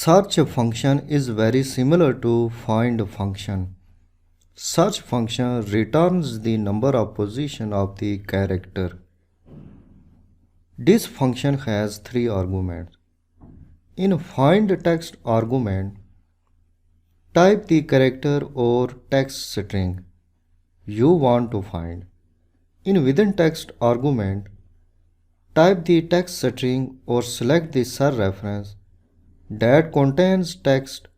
Search function is very similar to find function. Search function returns the number of position of the character. This function has three arguments. In find text argument, type the character or text string you want to find. In within text argument, type the text string or select the cell reference that contains text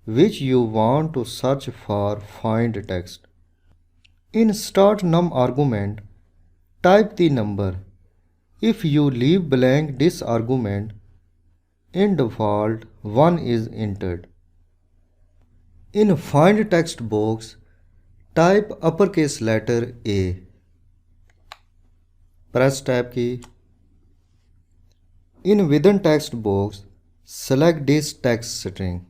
which you want to search for find text. In start num argument, type the number. If you leave blank this argument, in default 1 is entered. In find text box, type uppercase letter A. Press tab key. In within text box, select this text string.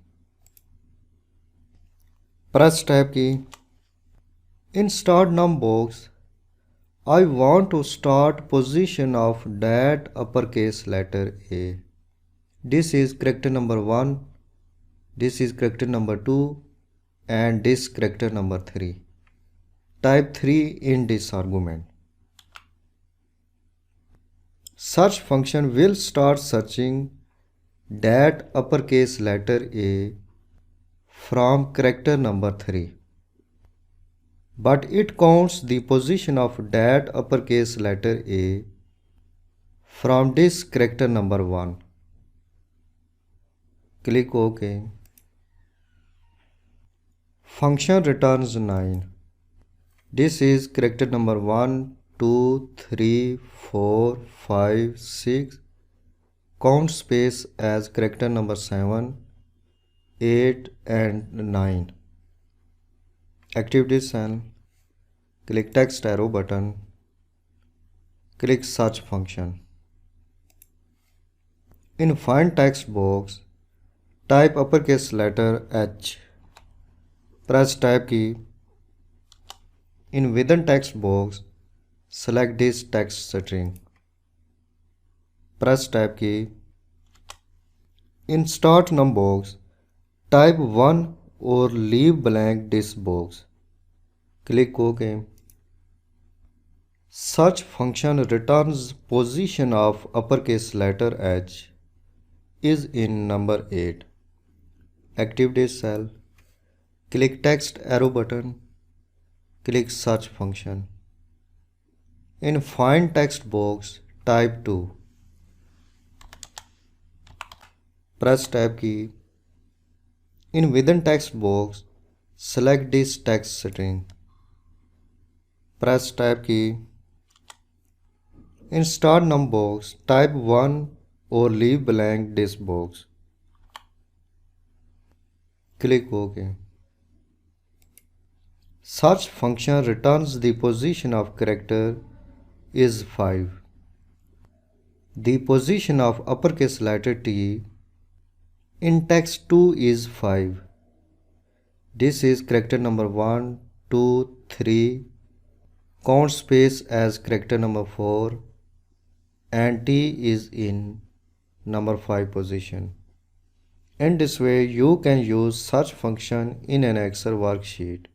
Press tab key. In start num box, I want to start position of that uppercase letter A. This is character number 1, this is character number 2, and this character number 3. Type 3 in this argument. Search function will start searching that uppercase letter A from character number 3. But it counts the position of that uppercase letter A from this character number 1. Click OK. Function returns 9. This is character number 1, 2, 3, 4, 5, 6. Count space as character number 7, 8 and 9. Active this cell. Click text arrow button. Click search function. In find text box, type uppercase letter H. Press tab key. In within text box, select this text string. Press tab key. In start num box, type 1 or leave blank this box. Click OK. Search function returns position of uppercase letter H is in number 8. Active this cell. Click text arrow button. Click search function. In find text box, type 2. Press tab key. In within text box, select this text string. Press tab key. In start num box, type 1 or leave blank this box. Click OK. Search function returns the position of character is 5. The position of uppercase letter T in text 2 is 5. This is character number 1, 2, 3. Count space as character number 4 and T is in number 5 position. In this way, you can use search function in an Excel worksheet.